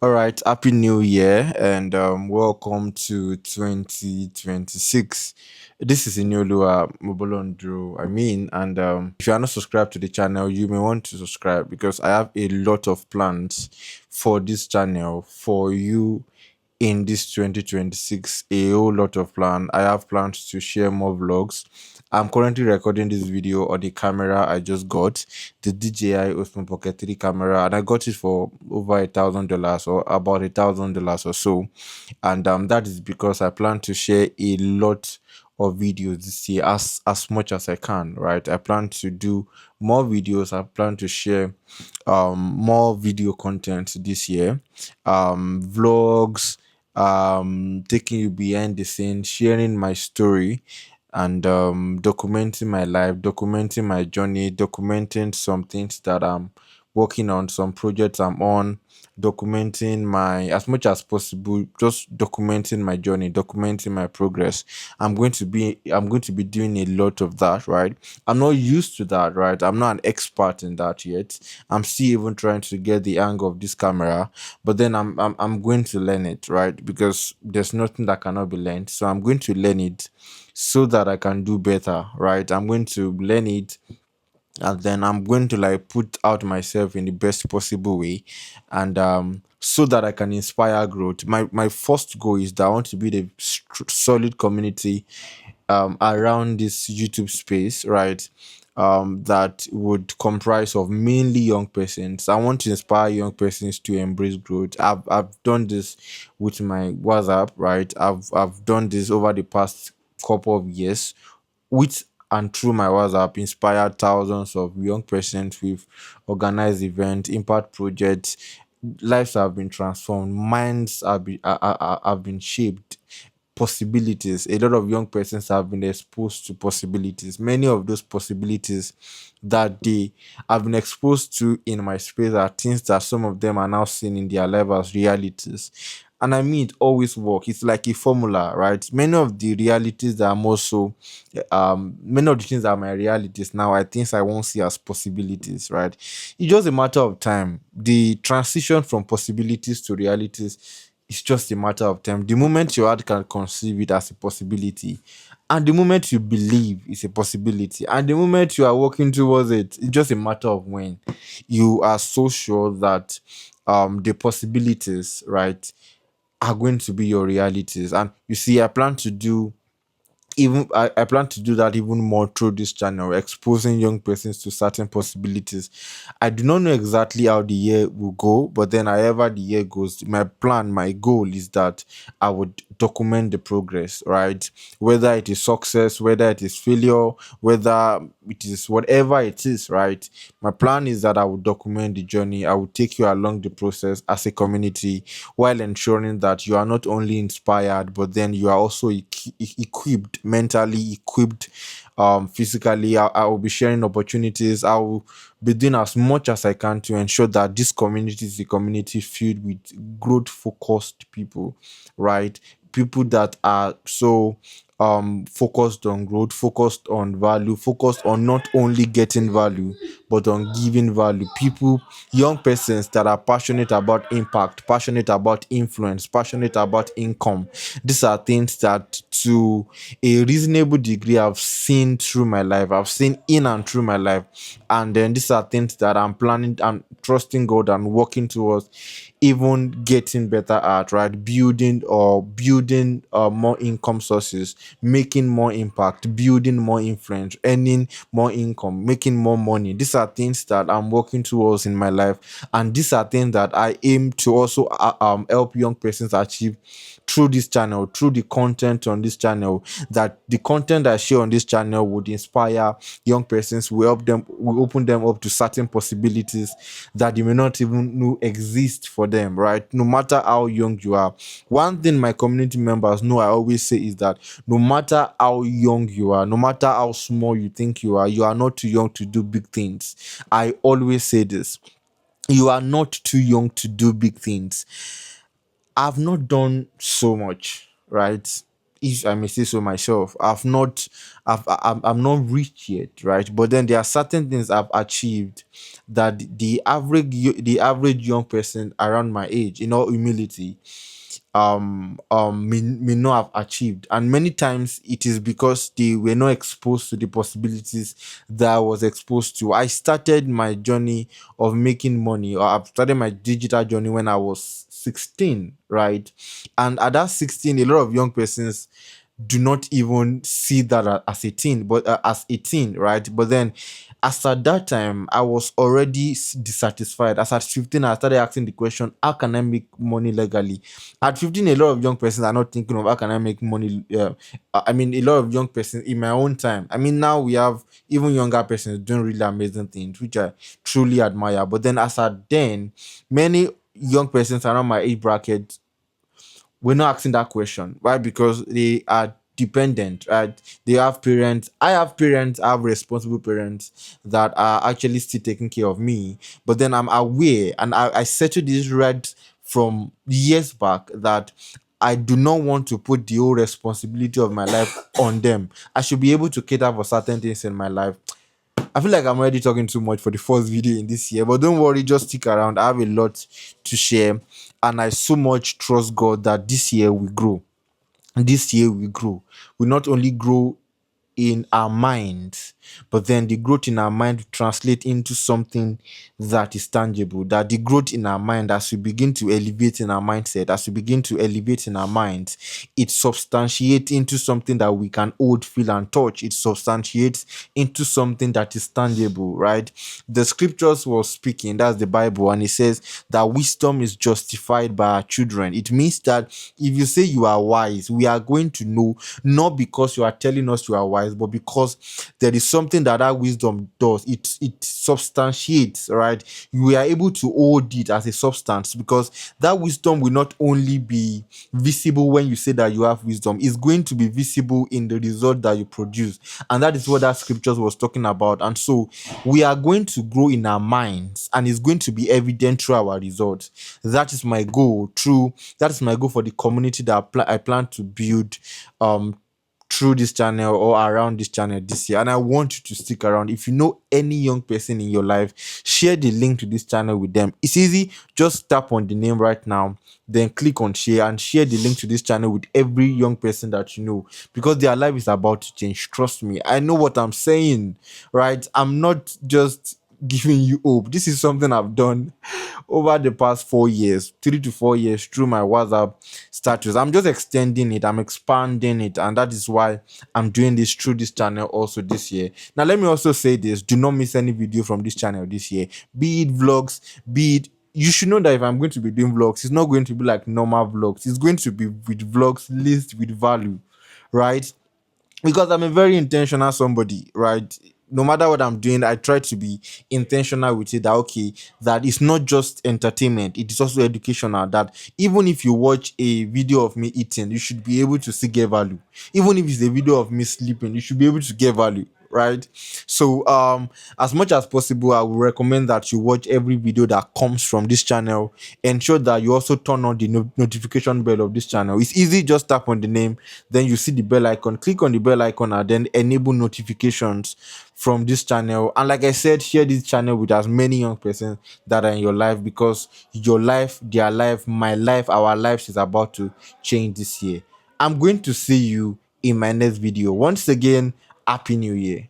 All right, happy new year and welcome to 2026. This is Inioluwa Mobolorunduro. If you are not subscribed to the channel, you may want to subscribe because I have a lot of plans for this channel for you in this 2026. A whole lot of plan. I have plans to share more vlogs. I'm currently recording this video on the camera I just got, the DJI Osmo Pocket 3 camera, and I got it for over $1,000 or about $1,000 or so. And that is because I plan to share a lot of videos this year, as much as I can, right? I plan to do more videos. I plan to share more video content this year, vlogs, taking you behind the scenes, sharing my story, and documenting my life, documenting my journey, documenting some things that I'm working on, some projects I'm on, documenting my as much as possible, just documenting my journey, documenting my progress. I'm going to be doing a lot of that, right? I'm not used to that, right? I'm not an expert in that yet. I'm still even trying to get the angle of this camera, but then I'm going to learn it, right? Because there's nothing that cannot be learned. So I'm going to learn it so that I can do better, right? I'm going to learn it and then I'm going to like put out myself in the best possible way, and so that I can inspire growth. My first goal is that I want to build a solid community around this YouTube space, right? That would comprise of mainly young persons. I want to inspire young persons to embrace growth. I've done this with my WhatsApp, right? I've done this over the past couple of years with and through my WhatsApp, inspired thousands of young persons with organized events, impact projects. Lives have been transformed, minds have been shaped, possibilities. A lot of young persons have been exposed to possibilities. Many of those possibilities that they have been exposed to in my space are things that some of them are now seeing in their life as realities. And I mean, it always work. It's like a formula, right? Many of the realities that I'm also, many of the things that are my realities now, I think I won't see as possibilities, right? It's just a matter of time. The transition from possibilities to realities, it's just a matter of time. The moment your heart can conceive it as a possibility, and the moment you believe it's a possibility, and the moment you are working towards it, it's just a matter of when you are so sure that the possibilities, right, are going to be your realities. And you see, I plan to do that even more through this channel, exposing young persons to certain possibilities. I do not know exactly how the year will go, but then however the year goes, my goal is that I would document the progress, right? Whether it is success, whether it is failure, whether it is whatever it is, right? My plan is that I will document the journey. I will take you along the process as a community while ensuring that you are not only inspired, but then you are also equipped, mentally equipped, physically. I will be sharing opportunities. I will be doing as much as I can to ensure that this community is a community filled with growth focused people, right? People that are so focused on growth, focused on value, focused on not only getting value but on giving value. People, young persons that are passionate about impact, passionate about influence, passionate about income. These are things that to a reasonable degree I've seen through my life, I've seen in and through my life. And then these are things that I'm planning and trusting God and working towards even getting better at, right? Building more income sources, making more impact, building more influence, earning more income, making more money. These are things that I'm working towards in my life, and these are things that I aim to also help young persons achieve through this channel, through the content on this channel. That the content I share on this channel would inspire young persons, will help them, will open them up to certain possibilities that you may not even know exist for them, right? No matter how young you are. One thing my community members know I always say is that no matter how young you are, no matter how small you think you are not too young to do big things. I always say this. You are not too young to do big things. I've not done so much, right? if I may say so myself, I'm not rich yet, right? But then there are certain things I've achieved that the average young person around my age, in all humility, may not have achieved. And many times it is because they were not exposed to the possibilities that I was exposed to. I started my journey of making money, or I've started my digital journey when I was 16, right? And at that 16, a lot of young persons do not even see that as a teen, but as a teen, right? But then, as at that time, I was already dissatisfied. As at 15, I started asking the question, how can I make money legally? At 15, a lot of young persons are not thinking of how can I make money. I mean, a lot of young persons in my own time. I mean, now we have even younger persons doing really amazing things, which I truly admire. But then, as at then, many young persons around my age bracket, we're not asking that question. Why? Because they are dependent, right? They have parents. I have parents. I have responsible parents that are actually still taking care of me. But then I'm aware, and I settled this right from years back, that I do not want to put the whole responsibility of my life on them. I should be able to cater for certain things in my life. I feel like I'm already talking too much for the first video in this year, but don't worry, just stick around. I have a lot to share, and I so much trust God that this year we grow. This year we grow. We not only grow in our minds, but then the growth in our mind translate into something that is tangible. That the growth in our mind, as we begin to elevate in our mindset, as we begin to elevate in our minds, it substantiates into something that we can hold, feel, and touch. It substantiates into something that is tangible, right? The scriptures was speaking, that's the Bible, and it says that wisdom is justified by our children. It means that if you say you are wise, we are going to know, not because you are telling us you are wise, but because there is something that wisdom does. It substantiates, right? We are able to hold it as a substance, because that wisdom will not only be visible when you say that you have wisdom, it's going to be visible in the result that you produce. And that is what that scriptures was talking about. And so we are going to grow in our minds, and it's going to be evident through our results. That is my goal for the community that I plan to build through this channel or around this channel this year. And I want you to stick around. If you know any young person in your life, share the link to this channel with them. It's easy. Just tap on the name right now, then click on share, and share the link to this channel with every young person that you know, because their life is about to change. Trust me, I know what I'm saying, right? I'm not just giving you hope. This is something I've done over the past 4 years, 3 to 4 years, through my WhatsApp status. I'm just extending it, I'm expanding it, and that is why I'm doing this through this channel also this year. Now, let me also say this: do not miss any video from this channel this year, be it vlogs, be it, you should know that if I'm going to be doing vlogs, it's not going to be like normal vlogs, it's going to be with vlogs laced with value, right? Because I'm a very intentional somebody, right? No matter what I'm doing, I try to be intentional with it. That okay, that it's not just entertainment; it is also educational. That even if you watch a video of me eating, you should be able to still get value. Even if it's a video of me sleeping, you should be able to get value, right? So as much as possible, I would recommend that you watch every video that comes from this channel. Ensure that you also turn on the notification bell of this channel. It's easy, just tap on the name, then you see the bell icon, click on the bell icon, and then enable notifications from this channel. And like I said, share this channel with as many young persons that are in your life, because your life, their life, my life, our lives is about to change this year. I'm going to see you in my next video. Once again, happy new year.